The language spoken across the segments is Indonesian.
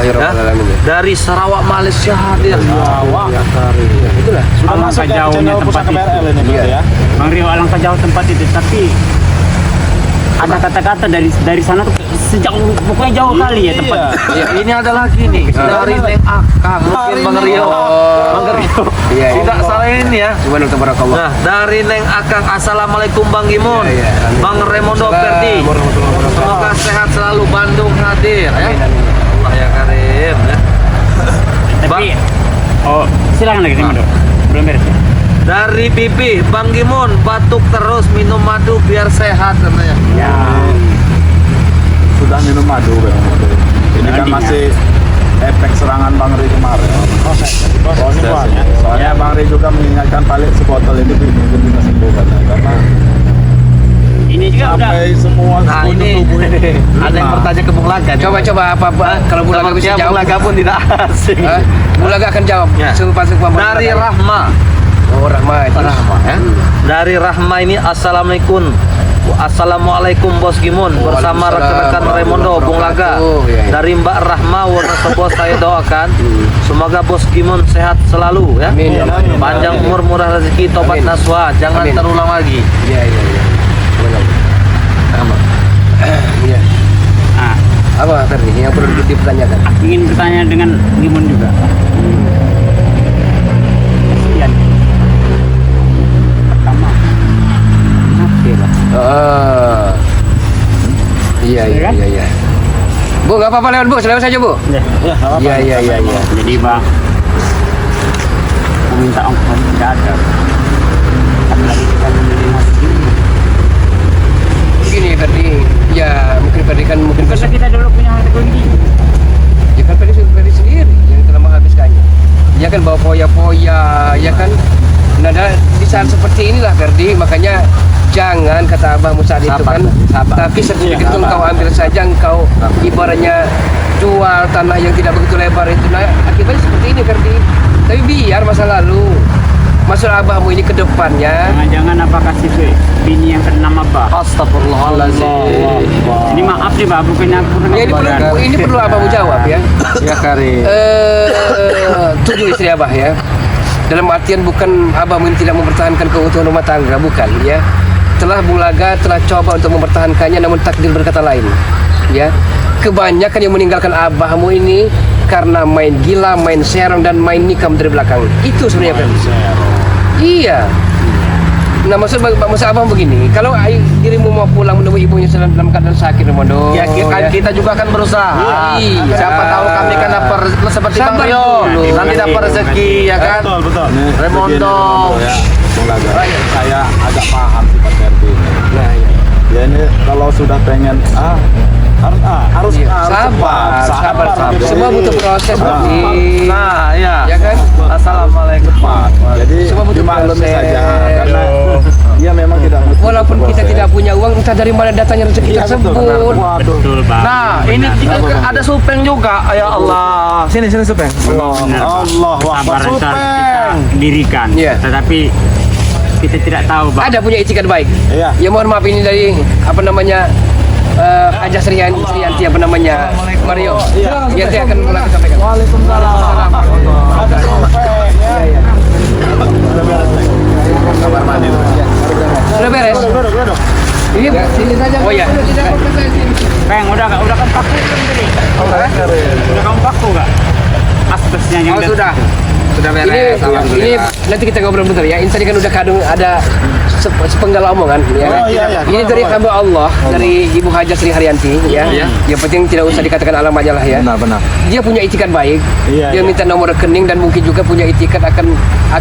ya Rabbal alamin. Dari Sarawak Malaysia hadir. Sarawak. Ya Karim. Itulah. Sudah masuk ke channel Pusaka BRL ini berarti ya. Bang Rio alangkah jauh tempat itu, tapi ada kata-kata dari sana tuh sejak pokoknya jauh kali ya tempat. Ya, ini ada lagi nih dari Neng Akang, mungkin Bang Rio. Bang Rio. Iya. Tidak salah ini ya. Subhanallah tabarakallah. Nah, dari Neng Akang, assalamualaikum Bang Gimun, Iya. Bang Remondo Perdi. Semoga sehat selalu, Bandung hadir ya. Allah ya Karim ya. Tapi silakan lagi Remondo. Belum beres ya. Dari Pipi, Bang Gimun, batuk terus minum madu biar sehat katanya. Ya. Sudah minum madu Bang. Ini kan masih efek serangan Bang Ri kemarin. Prosesnya. Soalnya Bang Ri juga mengingatkan balik sebotol ini mungkin bisa sembuh katanya. Karena Ini juga udah. sampai semua Nah sekujur ini tubuh ini ada yang bertanya ke Bung Laga. Coba apa kalau Bulaga bisa Bung jawab. Laga pun tidak asing. Bulaga akan jawab. Ya. Sumpah Dari Rahma. Oh, Rahma itu. Ya. Dari Rahma ini Assalamualaikum Bos Gimun bersama rekan-rekan Remondo Bung Laga. Ya. Dari Mbak Rahma Wonosobo saya doakan semoga Bos Gimun sehat selalu ya. Amin. Panjang umur, murah rezeki, tobat Amin. nasuha, jangan Amin. terulang lagi. Iya. Iya. Ah, Apa tadi yang perlu dipertanyakan? ingin bertanya dengan Gimun juga. Sekian. Pertama. Oke lah. Iya. Bu, nggak apa-apa lewat Bu, lewat saja Bu. Iya. Jadi Bang, meminta ongkos tidak ada. Apalagi kita menerima segini. Begini Ferdi, ya mungkin Karena kita dulu punya harta tinggi. ya kan Ferdi sendiri yang telah menghabiskannya. Ya kan bawa poya-poya, ya kan. Nah, di saat seperti inilah Ferdi, makanya jangan kata Abahmu saat itu kan, tapi sedikit itu engkau ambil saja, engkau ibaratnya jual tanah yang tidak begitu lebar itu. Nah, akibatnya seperti ini Ferdi. Tapi biar masa lalu. Maksud Abahmu ini ke depannya. Jangan-jangan apa kasih bini yang bernama Bah. Astagfirullahaladzim. Ini maaf nih Bah, bukan aku. Ya, ini perlu Abahmu jawab ya. Ya Karim. Tujuh istri Abah ya. Dalam artian bukan Abah tidak mempertahankan keutuhan rumah tangga, bukan ya. Telah Bung Laga telah coba untuk mempertahankannya, namun takdir berkata lain. Ya, kebanyakan yang meninggalkan Abahmu ini karena main gila, main serong dan main nikam dari belakang. Itu sebenarnya Ferdi. Iya. Nah maksud Abah begini, kalau dirimu mau pulang menemui ibunya dalam keadaan sakit, Remondo. Ya, kita juga akan berusaha. Iya. Siapa tahu kami kan dapat rezeki seperti Bang Sabar Rio. dulu. Nanti dapat rezeki ya kan. Betul. Remondo. Ya, Bung Laga. Saya agak paham sifat Ferdi ini. Nah, iya. Ya ini kalau sudah pengen harus Sabar. Jadi, Semua butuh proses, Ferdi. Nah, ya. Ya kan? Assalamualaikum. Jadi Semua butuh dimaklumi proses. saja karena dia memang tidak Walaupun kita tidak punya uang, entah dari mana datangnya rezeki Iya, tersebut. Waduh. Betul Bang. Nah, ini juga ada supeng juga. Ya Allah. Sini supeng. Allah Sabar Akbar. kita Supeng. dirikan. Iya. Tetapi kita tidak tahu Bang. Ada punya itikat baik. Iya. Ya mohon maaf ini dari apa namanya Aja Sriyanti apa namanya Mario. Iya. Yanti akan mulai sampaikan. Waalaikumsalam. Ada supeng ya. Iya. Kamar mandi tuh. Sudah beres. Duduk. Ini sini saja. Oh ya. Peng, udah kan paku kan tadi? Udah kamu paku nggak? Asbesnya yang Oh sudah. Sudah Ini nanti kita ngobrol bentar ya. Ini tadi kan udah kadung ada sepenggal omongan ya. Oh, iya. Ini dari hamba Allah, dari Ibu Haja Sri Haryanti ya. Iya. Yang penting tidak usah dikatakan alamatnya lah ya. Benar. Dia punya itikat baik. Iya, Dia iya. minta nomor rekening dan mungkin juga punya itikat akan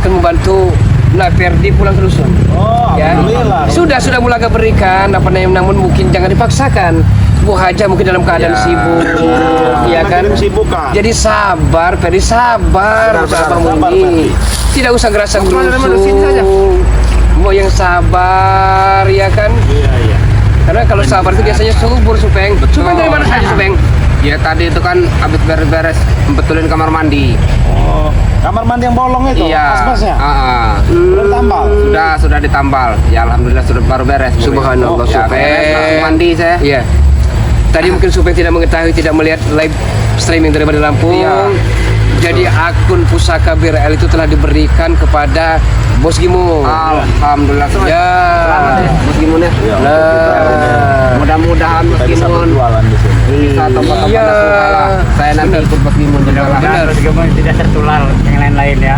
membantu Ferdi pulang ke dusun. Oh, Ya. alhamdulillah. Sudah Bulaga berikan namun mungkin jangan dipaksakan. Bu Haja mungkin dalam keadaan sibuk, ya kan? Sibuk kan? Jadi sabar, Ferdi sabar, Sabar, Abang ini. Tidak usah gerasa gerusu. Mau yang sabar, ya kan? Iya. Karena kalau sabar itu biasanya subur, Supeng. Supeng dari mana saja, Supeng? Ya tadi itu kan habis beres-beres betulin kamar mandi. Oh, kamar mandi yang bolong itu, Iya. asbesnya. Belum Belum tambal. Sudah ditambal. Ya alhamdulillah sudah baru beres. Subhanallah, Ya, Supeng. beres, mandi saya. Iya. Tadi mungkin supaya tidak mengetahui, tidak melihat live streaming daripada Lampung. Iya. Jadi akun Pusaka BRL itu telah diberikan kepada Bos Gimun. Alhamdulillah. Ya. Selamat ya, Bos Gimun ya. Ya, Nah, Mudah-mudahan Bos kita bisa Gimun berjualan di sini. bisa tobat-tobat Iya. lah. Saya nanti ikut Bos Gimun juga lah. Benar. Mudah-mudahan tidak tertular yang lain-lain ya.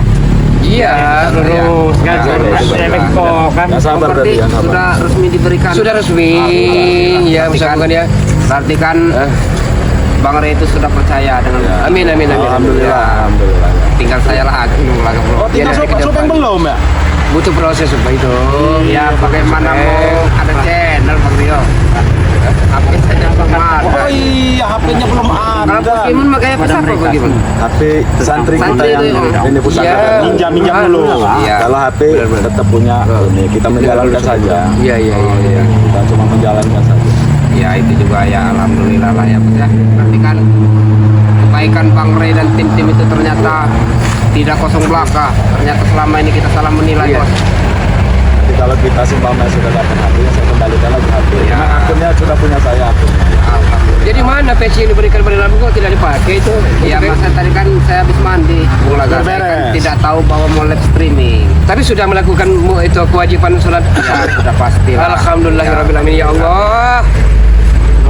iya. Terus kan Iya. kok kan. Ya sabar Berarti dari ya sabar. sudah resmi diberikan. Sudah resmi, ya Berarti kan- misalkan ya. Berarti kan Bang Ray itu sudah percaya dengan Amin, amin, amin. Alhamdulillah, Ya. alhamdulillah. tinggal saya lah belum lagi belum. Oh, tinggal nanti ke syuting depan. belum ya? Butuh proses supaya itu. Ya bagaimana mau ada channel Bang Rio? HP saja belum ada. Oh iya, HP-nya belum Kalau ada. Bos Gimun makanya pesat apa Bos Gimun? HP santri kita Santri yang itu ya? ini pusaka Iya. minjam dulu. Iya. Kalau HP tetap punya ini kita menjalankan saja. Iya, iya, iya. Kita cuma menjalankan saja. Ya itu juga ya alhamdulillah lah ya Bos ya. Berarti kan kebaikan Bang Ray dan tim-tim itu ternyata tidak kosong belaka. Ternyata selama ini kita salah menilai Iya. Bos. Jadi kalau kita seumpama sudah dapat HP, saya kembalikan lagi HP. Iya. Karena akunnya sudah punya saya akun. Alhamdulillah. Jadi mana PC yang diberikan pada Lampung kok tidak dipakai itu? Ya masa tadi kan saya habis mandi, Bung Laga saya kan Beres. tidak tahu bahwa mau live streaming. Tapi sudah melakukan itu kewajiban sholat. Ya sudah pasti. lah. Alhamdulillahirobbilalamin ya Allah.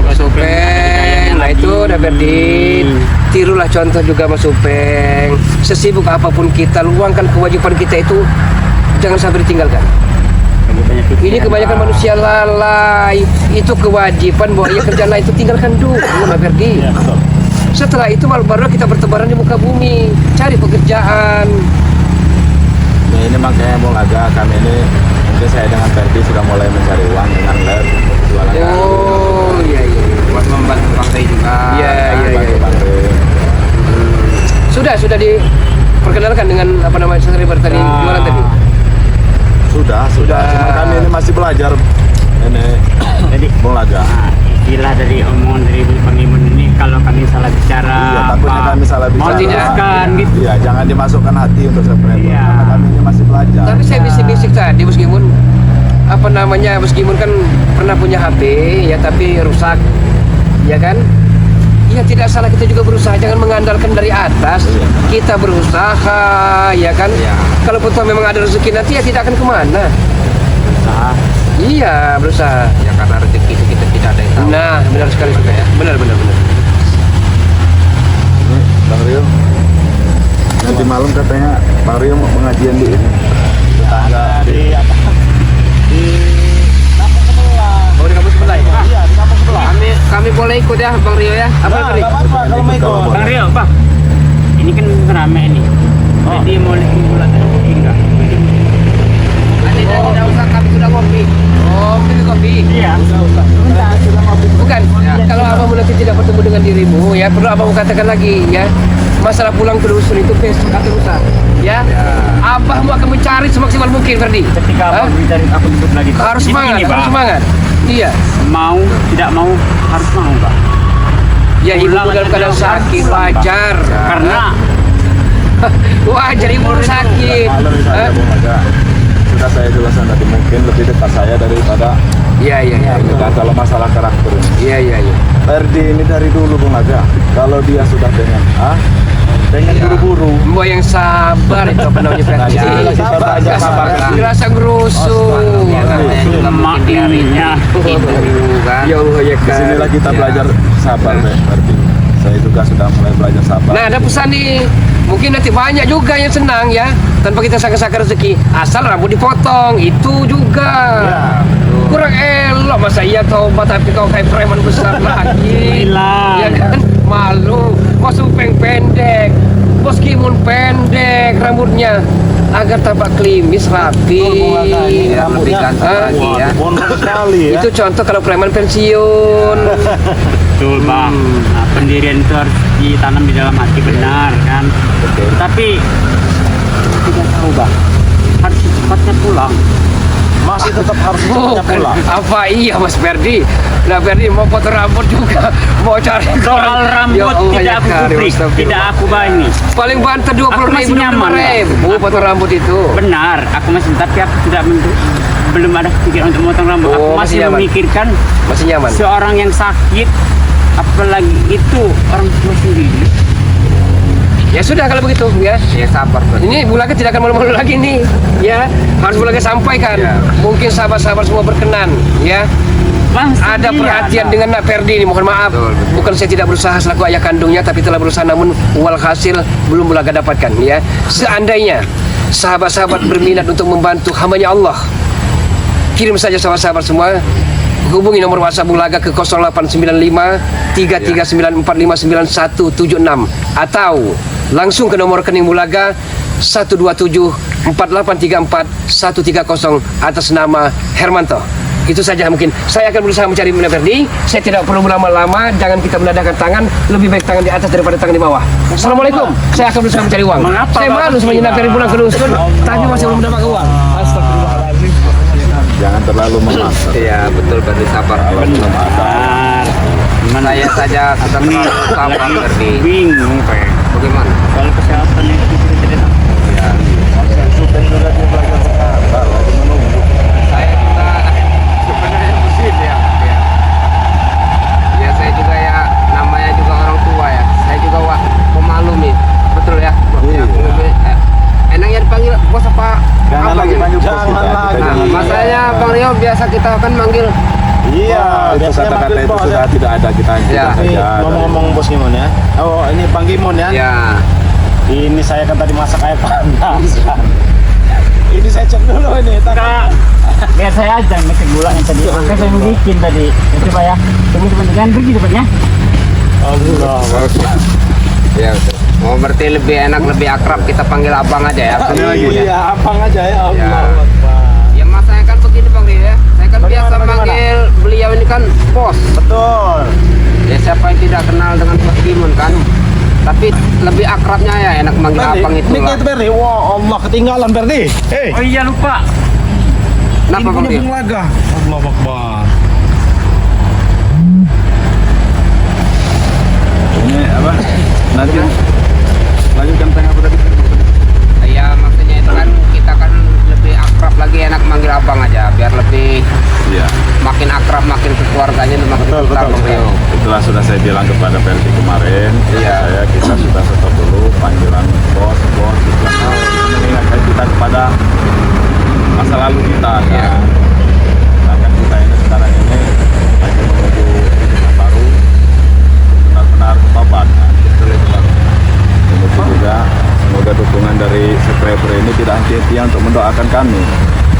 Supeng, nah itu udah Berdin. Tirulah contoh juga Mas Supeng. Sesibuk apapun kita, luangkan kewajiban kita itu jangan sampai ditinggalkan. Ini kebanyakan manusia lalai. Itu kewajiban bahwa ya kerjaan lain itu tinggalkan dulu, Mas Berdi. Setelah itu baru kita bertebaran di muka bumi, cari pekerjaan. Nah, ini makanya mau agak kami ini mungkin saya dengan Ferdi sudah mulai mencari uang dengan live jualan. Oh iya iya. Buat membantu Bang Ray juga. Iya, iya, iya. Bantu-bantu. Sudah diperkenalkan dengan apa namanya sastra tadi jualan tadi. Sudah. Cuma kami ini masih belajar. Ini Jadi mau laga. istilah dari omongan dari Bang Gimun ini kalau kami salah bicara Iya, takutnya kami salah mau bicara. diluruskan gitu. Iya, jangan dimasukkan hati untuk subscriber. Iya. Karena kami ini masih belajar. Tapi saya bisik-bisik tadi Bos Gimun, apa namanya Bos Gimun kan pernah punya HP ya tapi rusak, ya kan? Ya tidak salah kita juga berusaha, jangan mengandalkan dari atas. Iya. Kita berusaha, ya kan? Iya. Kalau toh memang ada rezeki nanti ya tidak akan kemana. Nah, Iya berusaha. Ya karena rezeki itu kita tidak ada yang tahu. Nah benar sekali juga ya. Benar. Ini Bang Rio. Nanti malam katanya Bang Rio mau pengajian di ini. Tetangga di Oh di kampus sebelah ya? Iya, di kampung sebelah. Kami boleh ikut ya Bang Rio ya. Apa Nah, tadi? nggak apa-apa kalau mau ikut. Bang Rio, Bang. Ini kan rame nih. Jadi mau lihat bola tadi enggak? Nanti tidak usah kami sudah ngopi. Oh pilih kopi. Iya. Bukan, kalau abang nanti tidak bertemu dengan dirimu, ya perlu abang katakan lagi, ya. Masalah pulang ke dusun itu besok atau lusa, ya. Abahmu akan mencari semaksimal mungkin, Ferdi. Ketika Hah? Abang mencari aku tutup lagi. Bang. Harus Ini semangat, gini, harus Bang. semangat. Iya. Mau tidak mau harus mau, Bang. Ya ibu Pulang dalam aja keadaan harus sakit pulang, Bang. wajar. Karena Wajar ibu sakit. Malam saya Hah? Bung Laga. Sudah saya jelaskan tadi mungkin lebih dekat saya daripada Iya. ini kan kalau masalah karakter ini. Iya. Ferdi ini dari dulu Bung Laga. Kalau dia sudah pengen buru-buru. Mbak yang sabar itu apa namanya Nah, Ferdi. disinilah kita belajar sabar kan. Dirasa ngerusuh. Ya namanya juga mungkin maknanya. dari ibu kan. Ya Allah ya kan. Disinilah kita Ya. belajar sabar, Ferdi. Saya juga sudah mulai belajar sabar. Nah ada pesan nih, mungkin nanti banyak juga yang senang ya tanpa kita sangka-sangka rezeki, asal rambut dipotong itu juga kurang elok. Masa iya tobat tapi kau kayak preman besar lagi, Hilang. ya kan? Malu, Bos Supeng pendek, Bos Gimun pendek rambutnya agar tampak klimis rapi. Ya lebih ganteng Hah? lagi ya. Pondok sekali ya. Itu contoh kalau preman pensiun. Betul, Bang. Nah, pendirian itu harus ditanam di dalam hati, benar kan? Tapi tidak tahu, Bang. Harus secepatnya pulang. Masih tetap harus Bukan. pulang. Apa iya Mas Ferdi? Nah Ferdi mau potong rambut juga, mau cari Soal rambut Ya Allah, tidak ya aku Karim, kuprik, astagfirullah. tidak aku bani. Paling banter 20 Aku masih ribu, nyaman, 25 ribu potong rambut itu. Benar, aku masih, tapi aku tidak belum ada pikiran untuk memotong rambut. Oh, Aku masih masih nyaman. memikirkan Masih nyaman. seorang yang sakit apalagi itu orang tua sendiri. Ya sudah kalau begitu ya. Ya sabar Berdi. Ini Bung Laga tidak akan malu-malu lagi nih, ya. Harus Bung Laga sampaikan. Ya. Mungkin sahabat-sahabat semua berkenan, ya. Bang, Ada sedih perhatian ada. dengan Nak Ferdi ini, mohon maaf. Betul, betul. Bukan saya tidak berusaha selaku ayah kandungnya, tapi telah berusaha namun walhasil belum Bung Laga dapatkan, ya. Seandainya sahabat-sahabat berminat untuk membantu hambanya Allah, kirim saja sahabat-sahabat semua. Hubungi nomor WhatsApp Bung Laga ke 0895 33959176 atau langsung ke nomor rekening Bung Laga 1274834130130 atas nama Hermanto. Itu saja mungkin. Saya akan berusaha mencari Nak Ferdi. Saya tidak perlu berlama-lama. Jangan kita menadakan tangan. Lebih baik tangan di atas daripada tangan di bawah. Assalamualaikum. Saya akan berusaha mencari uang. Mengapa, Saya Pak? malu sebenarnya Nak Ferdi pulang ke dusun, tapi masih belum mendapat uang. Astagfirullahaladzim. Jangan terlalu memaksa. Iya betul Berdi, sabar. Kalau belum ada, Saya saja sudah Ini terlalu sabar lagi Berdi. bingung kayak Bagaimana? soal kesehatan itu tidak. Ya. Supeng juga dia belajar sekarang, lagi menunggu. Saya juga sebenarnya begini ya. Ya saya juga ya, namanya juga orang tua ya. Saya juga pemalu nih. Betul ya. Iya. Enaknya dipanggil bos apa? Jangan abang lagi ya? panggil bos Jangan kita. lagi. Nah, masalahnya Bang Rio biasa kita kan manggil Iya, Itu biasanya kata-kata manggil itu bos sudah ya. tidak ada kita Ya. saja. Ngomong-ngomong bos Gimon ya. Oh, ini Bang Gimon ya. ya. Ini saya kan tadi masak air panas. Ini saya cek dulu ini. Kak, biar saya aja ngecek gula yang tadi. Makanya saya mau bikin tadi. Ya, coba ya. Tunggu teman-teman pergi depannya. Allah. Ya, betul. Mau berarti lebih enak, lebih akrab kita panggil abang aja ya. Iya, abang aja ya. Allah. Ya. Akbar. Ya mas saya kan begini Bang Rio ya. Saya kan Bagaimana, biasa bagaimana? manggil beliau ini kan bos. Betul. Ya siapa yang tidak kenal dengan Bos Gimon kan. Tapi lebih akrabnya ya enak manggil abang itu Ini lah. itu Berdi. Wah, Allah ketinggalan Berdi. Hei. Oh iya lupa. Kenapa Bang punya Rio? Bung Laga. Allah Akbar. Ini apa? Nanti lanjutkan tanya apa tadi? Ya maksudnya itu kan kita kan lebih akrab lagi, enak manggil abang aja biar lebih Iya. makin akrab, makin ke keluarganya dan makin Betul, besar betul, Bang Rio. Itulah sudah saya bilang kepada Ferdi kemarin. Iya. Kita sudah stop dulu panggilan bos. Itu mengingatkan kita kepada masa lalu kita. Iya. Kan? Sedangkan kita ini sekarang ini lagi menuju kehidupan baru, benar-benar bertobat. Kan? Betul itu Bang. Begitu juga semoga dukungan dari subscriber ini tidak henti-hentian untuk mendoakan kami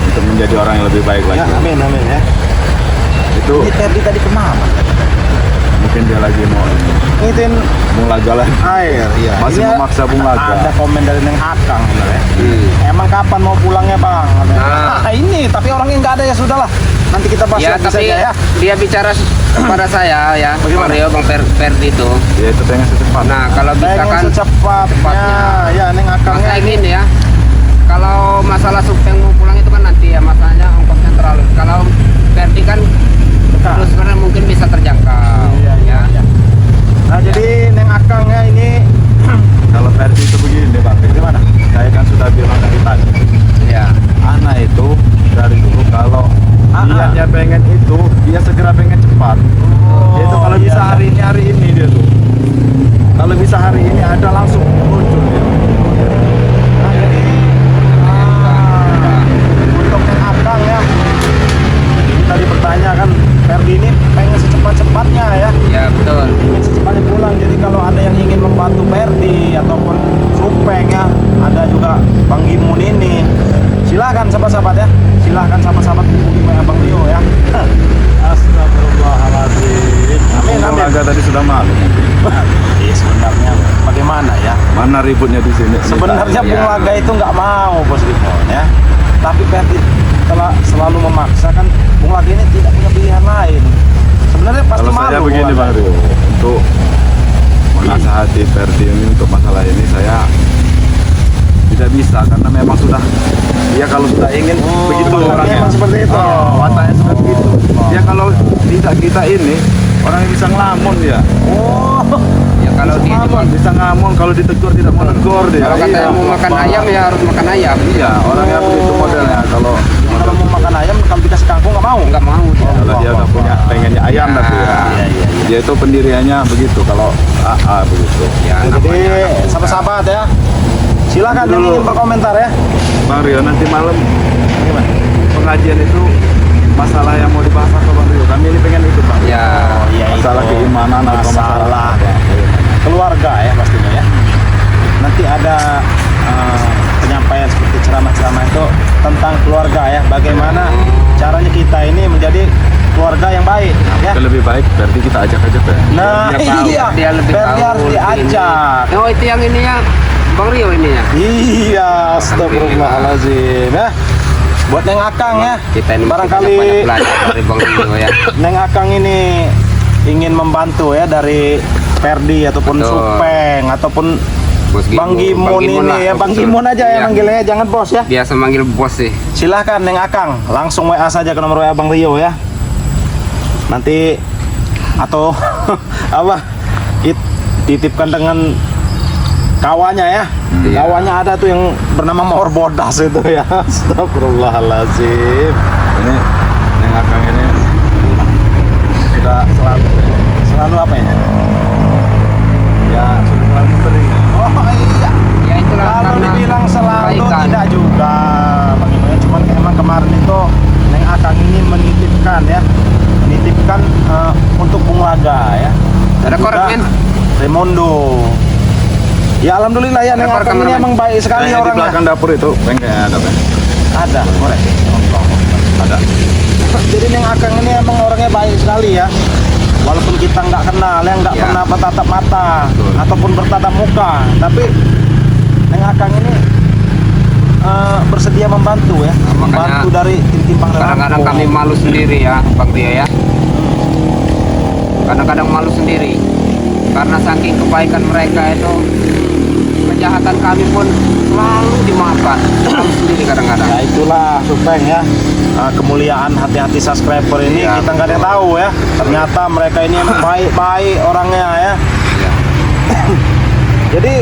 untuk menjadi orang yang lebih baik Ya, lagi. amin amin ya. Itu Ini Ferdi tadi kemana? mungkin dia lagi mau Ngitin Bung Laga lagi. air, iya. Masih Ini memaksa Bung Laga. Ada komen dari Neng Akang sebenarnya. Emang kapan mau pulangnya Bang? Nah. Ini tapi orangnya nggak ada ya sudahlah. Nanti kita bahas Ya lagi tapi saja ya. dia bicara kepada saya ya, Bang Rio, Bang Ferdi itu. Ya itu pengen secepat. Nah kalau bisa Pengen kan secepatnya. cepatnya. Ya Neng Akangnya Masalah gini ya, kalau masalah Supeng mau pulang itu kan nanti ya, masalahnya ongkosnya terlalu. Kalau Ferdi kan terus sebenarnya mungkin bisa terjangkau. Iya, Ya. iya. Nah jadi Neng Akangnya ini Kalau Ferdi itu begini Bang, gimana? saya kan sudah bilang dari tadi. Ya. Anak itu dari dulu kalau niatnya pengen itu, dia segera pengen cepat. Dia itu kalau iya, bisa iya. hari ini dia tuh. Kalau bisa hari ini ada langsung muncul dia. Nah, jadi untuk Neng Akang ya. Jadi tadi bertanya kan Ferdi ini pengen secepat-cepatnya ya. Ya betul. Ingin secepatnya pulang. Jadi kalau ada yang ingin membantu Ferdi ataupun Supeng ya, ada juga Bang Gimun ini. Silakan sahabat-sahabat ya. Silakan sahabat-sahabat hubungi Bang Rio ya. Astagfirullahaladzim. Amin Bung amin. Laga tadi sudah malu. Iya sebenarnya bagaimana ya? Mana ributnya di sini? Sebenarnya Bung Laga itu nggak mau Bos Gimon ya. Tapi Ferdi telah selalu memaksa kan Bung Laga ini tidak punya pilihan lain. Sebenarnya pasti Kalau malu. saya begini Bung Bang Laga. Rio, untuk menasihati Ferdi ini untuk masalah ini saya tidak bisa karena memang sudah dia kalau sudah ingin begitu wataknya orangnya. emang seperti itu. Wataknya seperti itu. Dia kalau tidak kita ini orang yang bisa ngelamun dia. Oh, Ya kalau dia cuma Bisa ngelamun kalau ditegur tidak mau negur dia. kalau katanya Iya. mau makan ayam ya harus makan ayam. Iya, orangnya begitu modelnya. Kalau kalau mau makan ayam, kalau dikasih kangkung nggak mau. Enggak mau dia. Kalau dia udah punya pengennya ayam Ya, tapi ya. iya. Dia itu pendiriannya begitu kalau AA begitu. Ya, Jadi namanya sahabat-sahabat ya, silakan yang ingin berkomentar ya. Bang Rio nanti malam pengajian itu masalah yang mau dibahas apa Bang Rio? Kami ini pengen itu Bang. ya Masalah keimanan atau masalah keluarga ya pastinya ya. Nanti ada penyampaian seperti ceramah-ceramah itu tentang keluarga ya. Bagaimana caranya kita ini menjadi keluarga yang baik ya. Lebih baik berarti kita ajak aja ya. Nah Dia tahu, iya, dia lebih berarti tahu harus ini. diajak. Oh itu yang ini ya, Bang Rio ini ya. Iya, astagfirullahaladzim ya. Buat Neng Akang ya, Kita ini masih barangkali banyak belajar dari Bang Rio ya. Neng Akang ini ingin membantu ya dari Ferdi ataupun Betul. Supeng ataupun Bos Bang Gimun Bang Gimun ini lah, ya, Bang betul. Gimun aja ya Iya. manggilnya, jangan bos ya. Biasa manggil bos sih. Silahkan Neng Akang, langsung WA saja ke nomor WA Bang Rio ya. Nanti atau apa? Titipkan dengan kawannya ya. Iya. Kawannya ada tuh yang bernama Mawar Bodas itu ya. Astagfirullahaladzim. Ini yang akang ini sudah Selalu apa ini? ya sudah selalu memberi. Oh iya. Ya itulah Kalau karena dibilang selalu kebaikan. tidak juga Bang Imo ya. Cuman emang kemarin itu Neng Akang ini menitipkan ya. Menitipkan untuk Bung Laga ya. Ada Dan korek, juga men? Raimundo. Ya alhamdulillah ya Neng Ada korek, Akang ini kameramen? emang baik sekali Kayaknya di orangnya. belakang dapur itu kayaknya ada Bang. Ada korek. Ada. Jadi Neng Akang ini emang orangnya baik sekali ya. Walaupun kita nggak kenal, ya nggak Ya. pernah bertatap mata Betul. ataupun bertatap muka, tapi Neng Akang ini bersedia membantu ya, Makanya membantu dari tim Bang Kadang-kadang kami malu sendiri ya, Bang Rio ya. Kadang-kadang malu sendiri karena saking kebaikan mereka itu, kejahatan kami pun selalu dimaafkan. Malu sendiri kadang-kadang. Ya itulah Supeng ya, kemuliaan hati-hati subscriber ini Ya, kita nggak ada yang tahu ya. Ternyata mereka ini emang baik-baik orangnya ya. Ya. Jadi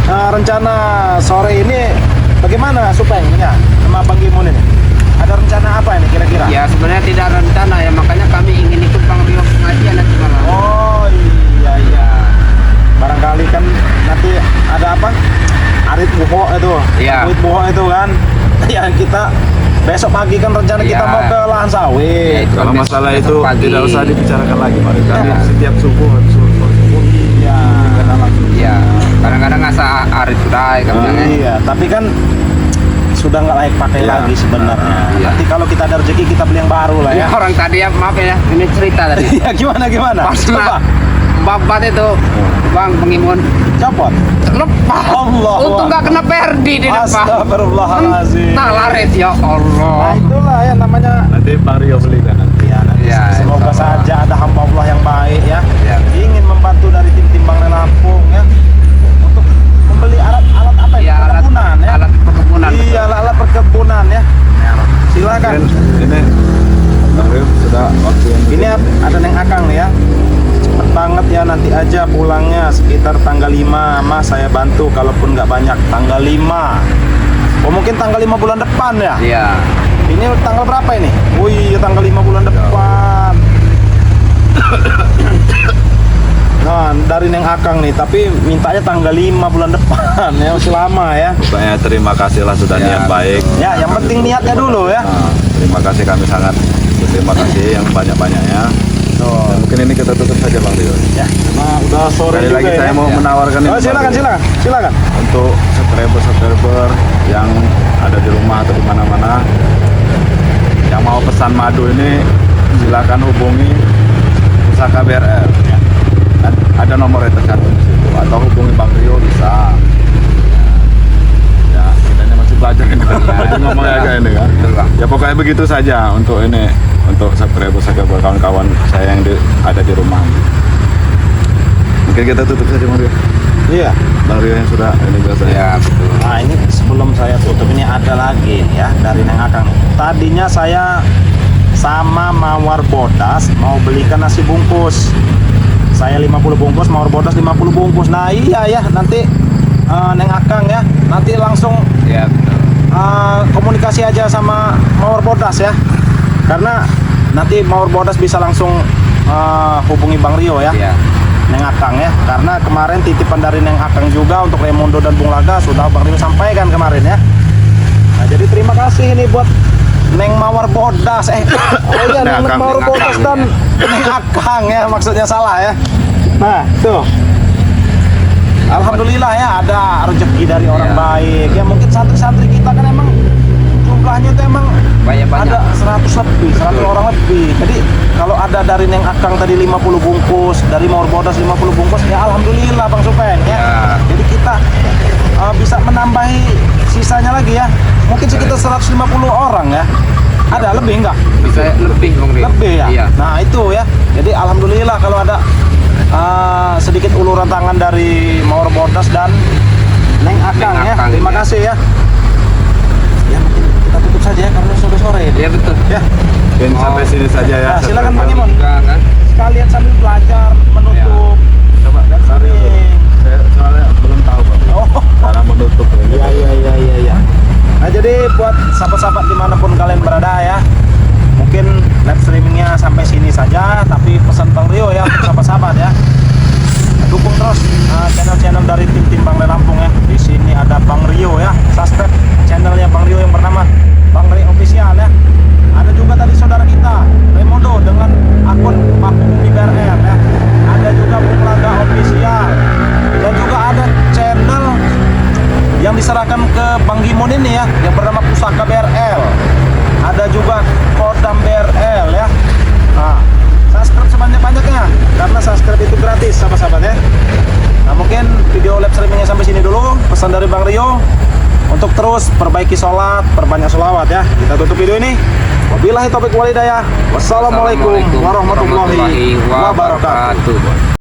rencana sore ini bagaimana Supeng ya sama Bang Gimun ini? Ada rencana apa ini kira-kira? Ya sebenarnya tidak ada rencana ya, makanya kami ingin ikut Bang Rio pengajian nanti malam. Oh iya. Barangkali kan nanti ada apa? Arit Buho itu. Iya. Arit Buho itu kan. Ya kita besok pagi kan rencana kita Iya. mau ke lahan Ya, sawit. itu Kalau besok- masalah besok itu pagi. tidak usah dibicarakan lagi Mari. Kami Ya. setiap subuh habis subuh Iya. kita langsung. Ya, kadang-kadang asa Arif sudah kan bilangnya. Iya, tapi kan sudah nggak layak pakai Iya. lagi sebenarnya. Iya. Nanti kalau kita ada rezeki kita beli yang baru lah Ya ya. orang tadi ya, maaf ya, ini cerita tadi. Iya gimana? Pas Coba babat itu, Bang Pengimun copot. lepas. Allah. Untung nggak kena Perdi di depan. Astagfirullahaladzim. Nah laret ya Nah Allah. itulah ya namanya. Nanti Bang Rio belikan nanti. Ya, nanti Ya, semoga insya Allah. saja ada hamba Allah yang baik ya. Ya. Ingin membantu dari tim Bang Lampung ya untuk membeli alat apa ini? Ya alat Perkebunan ya. alat perkebunan. Iya, alat perkebunan ya. Silakan. Ini Bang Rio sudah waktu yang Ini ada Neng Akang nih ya. Cepet banget ya, nanti aja pulangnya sekitar tanggal 5. Mas saya bantu kalaupun nggak banyak tanggal 5. Oh mungkin tanggal 5 bulan depan ya. Iya. Ini tanggal berapa ini? Oh iya tanggal 5 bulan depan. Nah dari Neng Akang nih, tapi mintanya tanggal 5 bulan depan ya, masih lama ya. Pokoknya terima kasih lah sudah Ya, niat baik. Ya yang penting niatnya dulu ya. Nah, terima kasih kami sangat berterima kasih yang banyak-banyaknya. Tuh. Mungkin ini kita tutup saja Bang Rio. Ya, nah, udah sore Sekali juga lagi ya. saya mau Ya. menawarkan ini, Oh Bang silakan Rio. silakan. Untuk subscriber yang ada di rumah atau di mana-mana yang mau pesan madu ini silakan hubungi Pusaka BRL ya. Dan ada nomor yang tercantum di situ atau hubungi Bang Rio bisa. Ya, kita ini masih belajar ini kan. Masih ngomongnya agak ini kan. Betul, Bang. Ya pokoknya begitu saja untuk ini, untuk subscriber kawan-kawan saya yang ada di rumah. Mungkin kita tutup saja Bang Rio. Iya. Bang Rio yang sudah ini biasa ya. Ya betul. Nah ini sebelum saya tutup ini ada lagi ya dari Neng Akang. Tadinya saya sama Mawar Bodas mau belikan nasi bungkus. Saya 50 bungkus, Mawar Bodas 50 bungkus. Nah iya ya nanti Neng Akang ya nanti langsung Ya betul. komunikasi aja sama Mawar Bodas ya, karena nanti Mawar Bodas bisa langsung hubungi Bang Rio ya, Iya. Neng Akang ya, karena kemarin titipan dari Neng Akang juga untuk Raimundo dan Bung Laga sudah Bang Rio sampaikan kemarin ya. Nah, jadi terima kasih ini buat Neng Mawar Bodas, oh iya Neng Akang, Mawar Neng Bodas Akang, dan Neng Akang ya, maksudnya salah ya. Nah tuh, alhamdulillah ya ada rezeki dari orang Iya. baik ya. Mungkin santri-santri kita kan emang jumlahnya tuh emang Banyak-banyak. ada 100 lebih, 100 orang lebih. Jadi kalau ada dari Neng Akang tadi 50 bungkus, dari Mawar Bodas 50 bungkus, ya alhamdulillah Bang Supeng ya. Ya. Jadi kita bisa menambahi sisanya lagi ya. Mungkin sekitar 150 orang ya. Ada lebih enggak? Bisa lebih Bang Rio. Lebih ya. Iya. Nah itu ya. Jadi alhamdulillah kalau ada sedikit uluran tangan dari Mawar Bodas dan Neng Akang Neng ya. Akang, Terima ya. kasih ya. Ya mungkin kita tutup saja ya karena sudah sore. Iya betul. Ya. Mungkin sampai sini saja ya. Nah, silakan Bang Imon. Enggak kan? Sekalian sambil belajar menutup. Coba Dan sorry, sini. saya soalnya belum tahu Bang. Oh. Cara menutup ini. Iya. Nah jadi buat sahabat-sahabat dimanapun kalian berada ya, mungkin live streamingnya sampai sini saja. Tapi pesan Bang Rio ya untuk sahabat-sahabat ya, dukung terus channel-channel dari tim Bang Ray Lampung ya. Di sini ada Bang Rio ya, subscribe channelnya Bang Rio yang bernama Bang Ray Official ya. Ada juga tadi saudara kita Raimundo dengan akun Bumi BRR ya. Ada juga Bung Laga Official dan juga ada channel yang diserahkan ke Bang Gimon ini ya, yang bernama Pusaka BRL. Ada juga Kodam BRL ya. Nah, subscribe sebanyak-banyaknya karena subscribe itu gratis sahabat-sahabat ya. Nah mungkin video live streamingnya sampai sini dulu. Pesan dari Bang Rio untuk terus perbaiki sholat, perbanyak sholawat ya. Kita tutup video ini. Wabillahi taufiq wal hidayah. Wassalamualaikum warahmatullahi wabarakatuh.